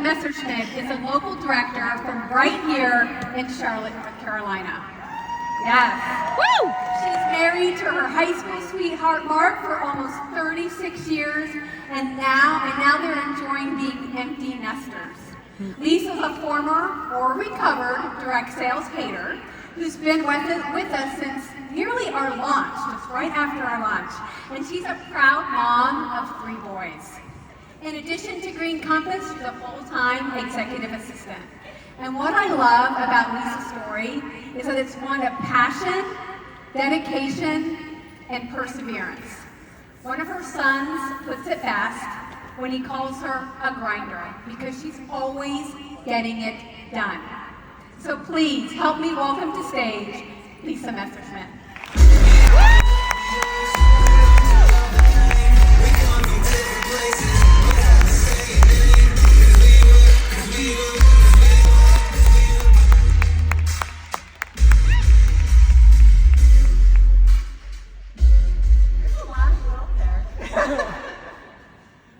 Messerschmidt is a local director from right here in Charlotte, North Carolina. Yes. Woo! She's married to her high school sweetheart, Mark, for almost 36 years, and now they're enjoying being empty nesters. Lisa's a former or recovered direct sales hater who's been with us since nearly our launch, just right after our launch, and she's a proud mom of 3 boys. In addition to Green Compass, she's a full-time executive assistant. And what I love about Lisa's story is that it's one of passion, dedication, and perseverance. One of her sons puts it best when he calls her a grinder because she's always getting it done. So please help me welcome to stage Lisa Messerschmidt.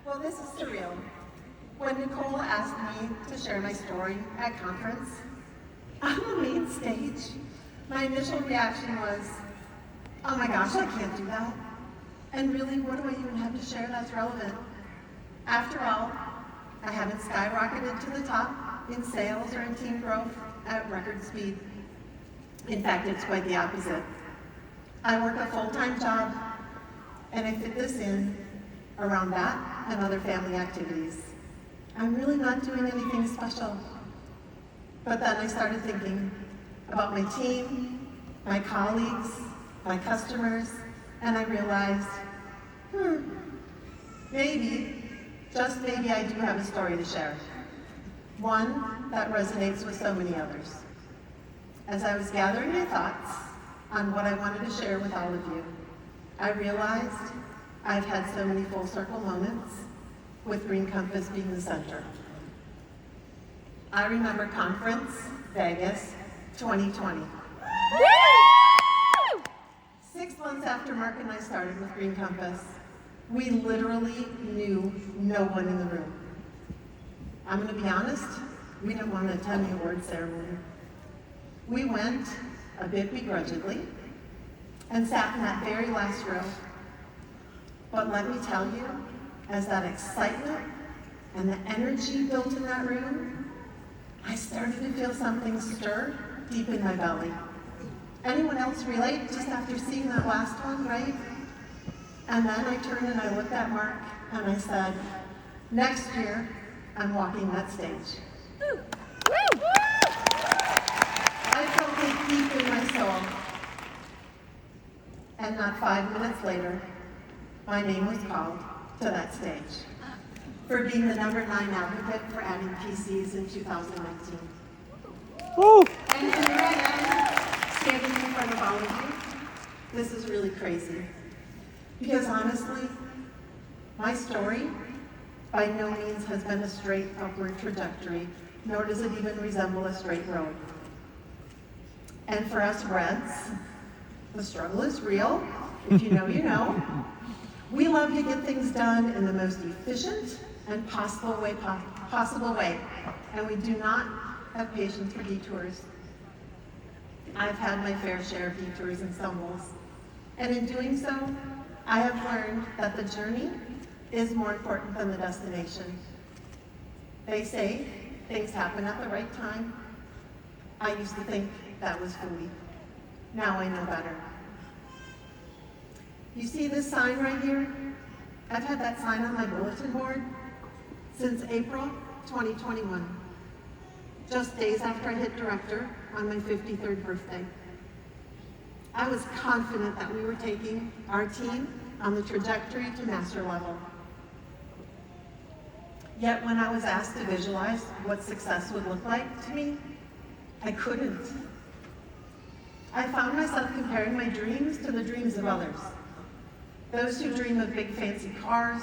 Well, this is surreal. When Nicole asked me to share my story at conference, on the main stage, my initial reaction was, oh my gosh, I can't do that. And really, what do I even have to share that's relevant? After all, I haven't skyrocketed to the top in sales or in team growth at record speed. In fact, it's quite the opposite. I work a full-time job, and I fit this in around that and other family activities. I'm really not doing anything special. But then I started thinking about my team, my colleagues, my customers, and I realized, maybe, just maybe I do have a story to share. One that resonates with so many others. As I was gathering my thoughts on what I wanted to share with all of you, I realized I've had so many full circle moments with Green Compass being the center. I remember conference, Vegas, 2020. 6 months after Mark and I started with Green Compass, we literally knew no one in the room. I'm gonna be honest, we didn't want to attend the award ceremony. We went, a bit begrudgingly, and sat in that very last row. But let me tell you, as that excitement and the energy built in that room, I started to feel something stir deep in my belly. Anyone else relate just after seeing that last one, right? And then I turned and I looked at Mark and I said, next year, I'm walking that stage. I felt it deep in my soul. And not 5 minutes later, my name was called to that stage for being the #9 advocate for adding PCs in 2019. Woo. And here I am, standing in front of all of you. This is really crazy. Because honestly, my story by no means has been a straight upward trajectory, nor does it even resemble a straight road. And for us Reds, the struggle is real. If you know, you know. We love to get things done in the most efficient and possible way, and we do not have patience for detours. I've had my fair share of detours and stumbles, and in doing so, I have learned that the journey is more important than the destination. They say things happen at the right time. I used to think that was phooey. Now I know better. You see this sign right here? I've had that sign on my bulletin board since April 2021, just days after I hit director on my 53rd birthday. I was confident that we were taking our team on the trajectory to master level. Yet when I was asked to visualize what success would look like to me, I couldn't. I found myself comparing my dreams to the dreams of others. Those who dream of big fancy cars,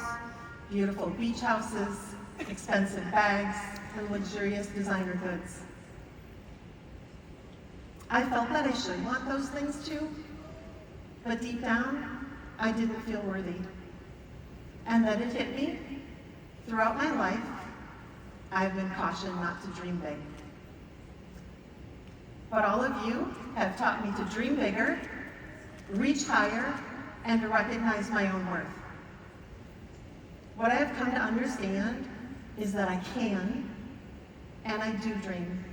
beautiful beach houses, expensive bags, and luxurious designer goods. I felt that I should want those things too, but deep down, I didn't feel worthy. And then it hit me. Throughout my life, I've been cautioned not to dream big. But all of you have taught me to dream bigger, reach higher, and to recognize my own worth. What I have come to understand is that I can, and I do dream.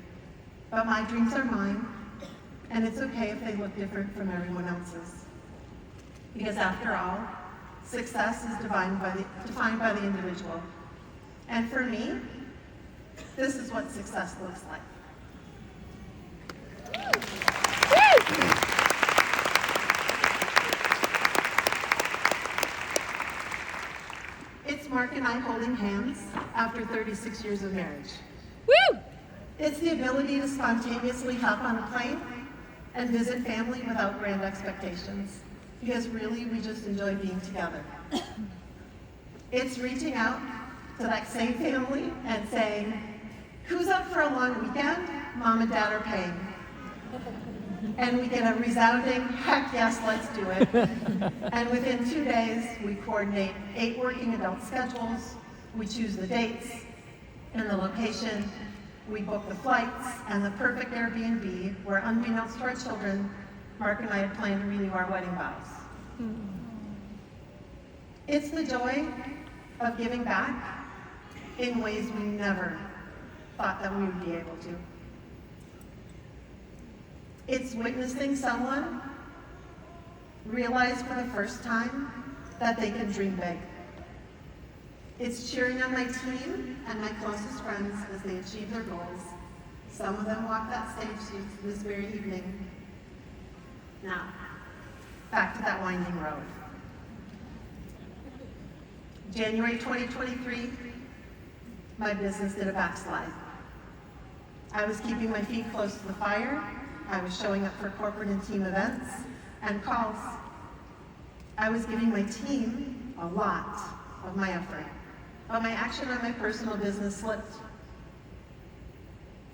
But my dreams are mine, and it's okay if they look different from everyone else's. Because after all, success is defined by the individual. And for me, this is what success looks like. It's Mark and I holding hands after 36 years of marriage. Woo! It's the ability to spontaneously hop on a plane and visit family without grand expectations, because really we just enjoy being together. It's reaching out to that same family and saying, who's up for a long weekend? Mom and Dad are paying. And we get a resounding, heck yes, let's do it. And within 2 days, we coordinate 8 working adult schedules, we choose the dates and the location, we book the flights and the perfect Airbnb where, unbeknownst to our children, Mark and I had planned to renew our wedding vows. It's the joy of giving back in ways we never thought that we would be able to. It's witnessing someone realize for the first time that they can dream big. It's cheering on my team and my closest friends as they achieve their goals. Some of them walk that stage this very evening. Now, back to that winding road. January 2023, my business did a backslide. I was keeping my feet close to the fire. I was showing up for corporate and team events and calls. I was giving my team a lot of my effort, but my action on my personal business slipped.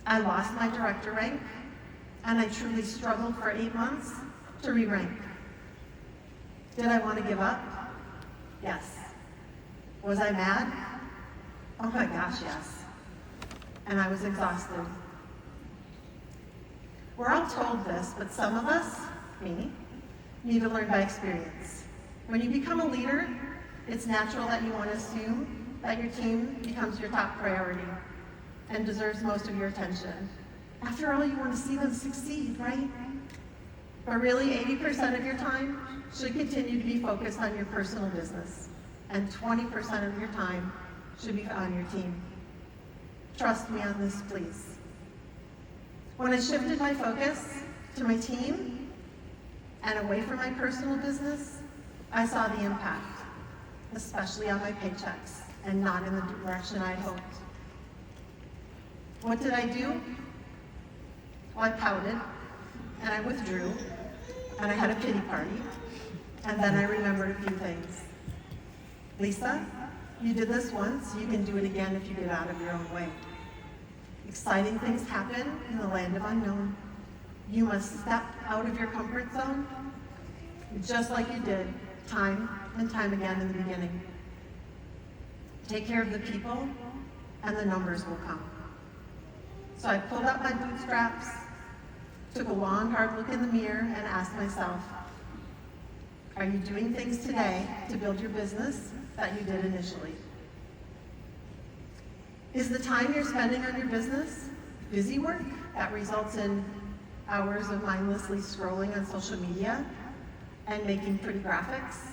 I lost my director rank, and I truly struggled for 8 months to re-rank. Did I want to give up? Yes. Was I mad? Oh my gosh, yes. And I was exhausted. We're all told this, but some of us, me, need to learn by experience. When you become a leader, it's natural that you want to assume that your team becomes your top priority and deserves most of your attention. After all, you want to see them succeed, right? But really, 80% of your time should continue to be focused on your personal business, and 20% of your time should be on your team. Trust me on this, please. When I shifted my focus to my team and away from my personal business, I saw the impact, especially on my paychecks, and not in the direction I hoped. What did I do? Well, I pouted, and I withdrew, and I had a pity party, and then I remembered a few things. Lisa, you did this once, you can do it again if you get out of your own way. Exciting things happen in the land of unknown. You must step out of your comfort zone, just like you did time and time again in the beginning. Take care of the people, and the numbers will come. So I pulled up my bootstraps, took a long, hard look in the mirror, and asked myself, are you doing things today to build your business that you did initially? Is the time you're spending on your business busy work that results in hours of mindlessly scrolling on social media and making pretty graphics?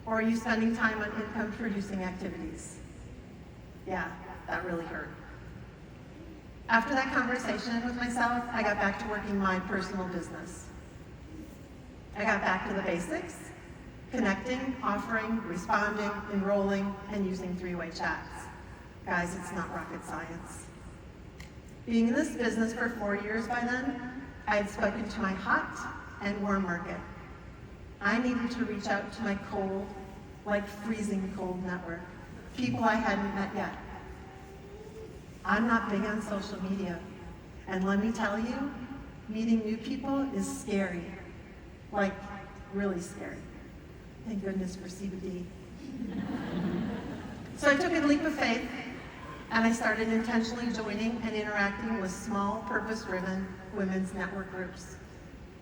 Or are you spending time on income-producing activities? Yeah, that really hurt. After that conversation with myself, I got back to working my personal business. I got back to the basics: connecting, offering, responding, enrolling, and using three-way chats. Guys, it's not rocket science. Being in this business for 4 years by then, I had spoken to my hot and warm market. I needed to reach out to my cold, like freezing cold network, people I hadn't met yet. I'm not big on social media, and let me tell you, meeting new people is scary, like really scary. Thank goodness for CBD. So I took a leap of faith And I started intentionally joining and interacting with small, purpose-driven women's network groups.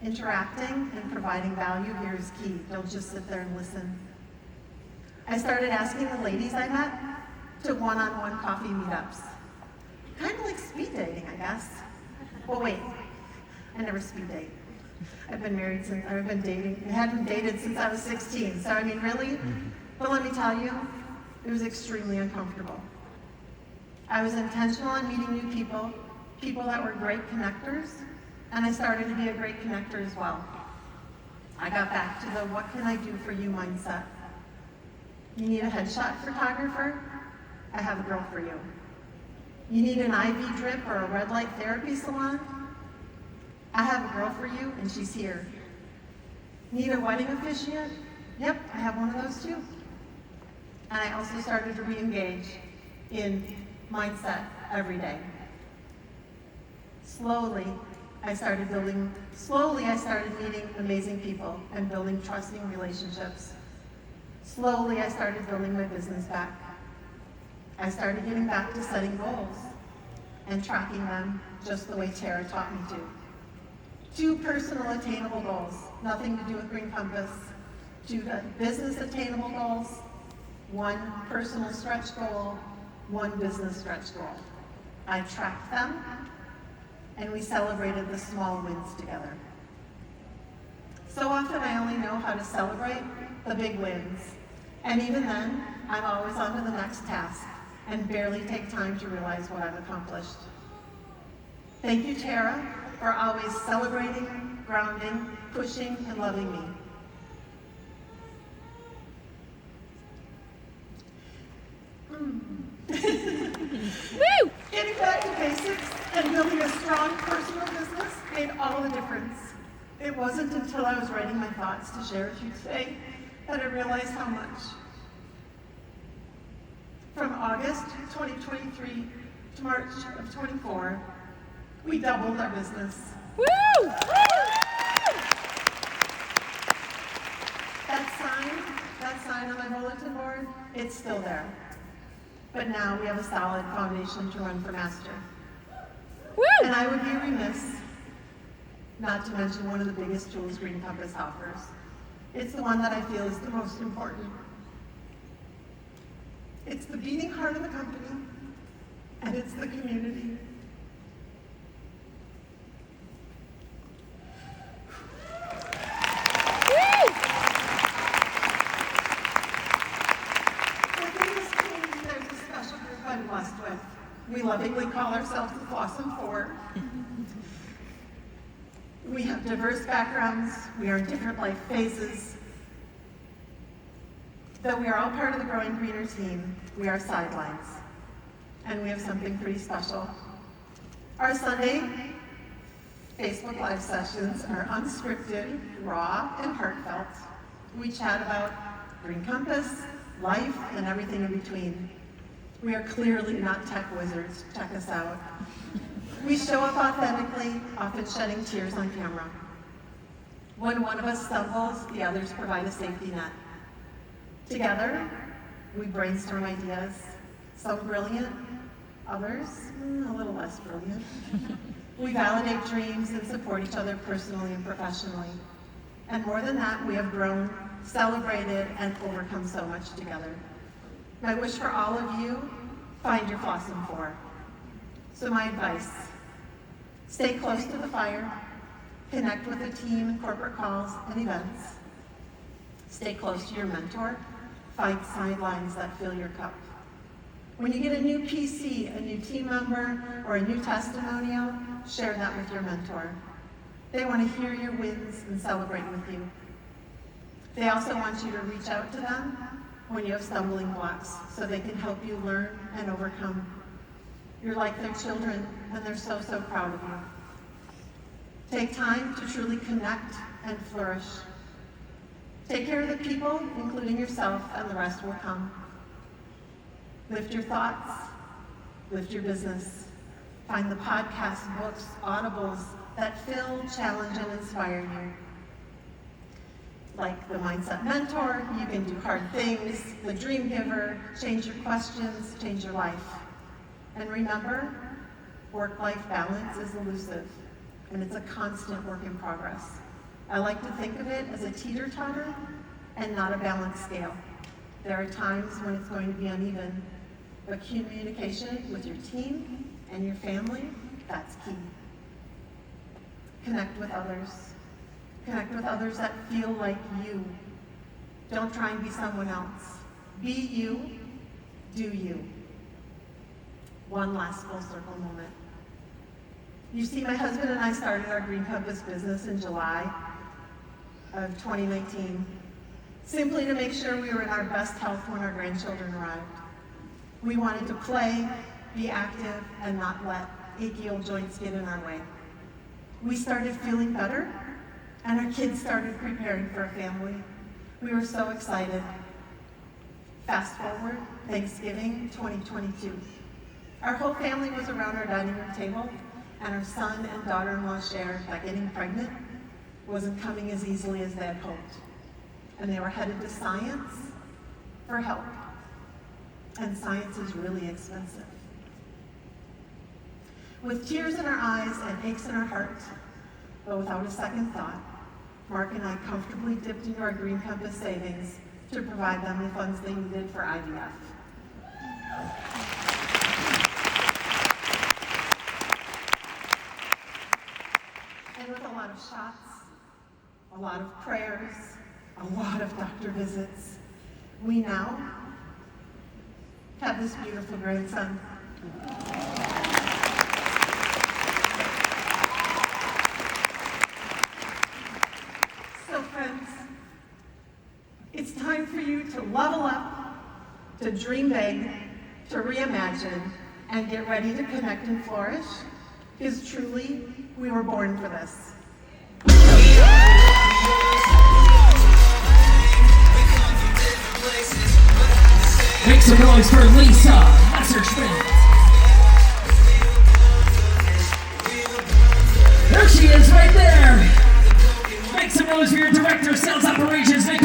Interacting and providing value here is key. Don't just sit there and listen. I started asking the ladies I met to one-on-one coffee meetups. Kind of like speed dating, I guess. Well, wait, I never speed date. I've been married since, I hadn't dated since I was 16. So I mean, really? But let me tell you, it was extremely uncomfortable. I was intentional on meeting new people, people that were great connectors, and I started to be a great connector as well. I got back to the what can I do for you mindset. You need a headshot photographer? I have a girl for you. You need an IV drip or a red light therapy salon? I have a girl for you, and she's here. Need a wedding officiant? Yep, I have one of those too. And I also started to re-engage in mindset every day. Slowly, I started meeting amazing people and building trusting relationships. Slowly, I started building my business back. I started getting back to setting goals and tracking them just the way Tara taught me to. 2 personal attainable goals, nothing to do with Green Compass. 2 business attainable goals, 1 personal stretch goal, 1 business stretch goal. I tracked them, and we celebrated the small wins together. So often I only know how to celebrate the big wins, and even then, I'm always on to the next task and barely take time to realize what I've accomplished. Thank you, Tara, for always celebrating, grounding, pushing, and loving me. Getting back to basics and building a strong personal business made all the difference. It wasn't until I was writing my thoughts to share with you today that I realized how much. From August 2023 to March of 24, we doubled our business. Woo! That sign on my bulletin board, it's still there. But now we have a solid foundation to run for master. Woo! And I would be remiss not to mention one of the biggest tools Green Compass offers. It's the one that I feel is the most important. It's the beating heart of the company, and it's the community. Within this community, there's a special group I'm blessed with. We lovingly call ourselves the Blossom Four. We have diverse backgrounds, we are in different life phases. Though we are all part of the Growing Greener team, we are sidelines. And we have something pretty special. Our Sunday Facebook Live sessions are unscripted, raw, and heartfelt. We chat about Green Compass, life, and everything in between. We are clearly not tech wizards. Check us out. We show up authentically, often shedding tears on camera. When one of us stumbles, the others provide a safety net. Together, we brainstorm ideas, some brilliant, others a little less brilliant. We validate dreams and support each other personally and professionally. And more than that, we have grown, celebrated, and overcome so much together. My wish for all of you, find your Blossom Four. So my advice, stay close to the fire, connect with a team in corporate calls and events, stay close to your mentor, find sidelines that fill your cup. When you get a new PC, a new team member, or a new testimonial, share that with your mentor. They want to hear your wins and celebrate with you. They also want you to reach out to them when you have stumbling blocks so they can help you learn and overcome. You're like their children, and they're so, so proud of you. Take time to truly connect and flourish. Take care of the people, including yourself, and the rest will come. Lift your thoughts, lift your business. Find the podcasts, books, audibles that fill, challenge, and inspire you. Like the Mindset Mentor, You Can Do Hard Things, The Dream Giver, Change Your Questions, Change Your Life. And remember, work-life balance is elusive, and it's a constant work in progress. I like to think of it as a teeter-totter and not a balance scale. There are times when it's going to be uneven, but communication with your team and your family, that's key. Connect with others. Connect with others that feel like you. Don't try and be someone else. Be you, do you. One last full circle moment. You see, my husband and I started our Green Compass business in July of 2019, simply to make sure we were in our best health when our grandchildren arrived. We wanted to play, be active, and not let achy old joints get in our way. We started feeling better, and our kids started preparing for a family. We were so excited. Fast forward, Thanksgiving 2022. Our whole family was around our dining room table, and our son and daughter-in-law shared that getting pregnant wasn't coming as easily as they had hoped. And they were headed to science for help. And science is really expensive. With tears in our eyes and aches in our hearts, but without a second thought, Mark and I comfortably dipped into our Green Compass savings to provide them the funds they needed for IVF. And with a lot of shots, a lot of prayers, a lot of doctor visits, we now have this beautiful grandson. So friends, it's time for you to level up, to dream big, to reimagine, and get ready to connect and flourish, because truly, we were born for this. Make some noise for Lisa Messerschmidt. There she is right there. Make some noise for your director of sales operations.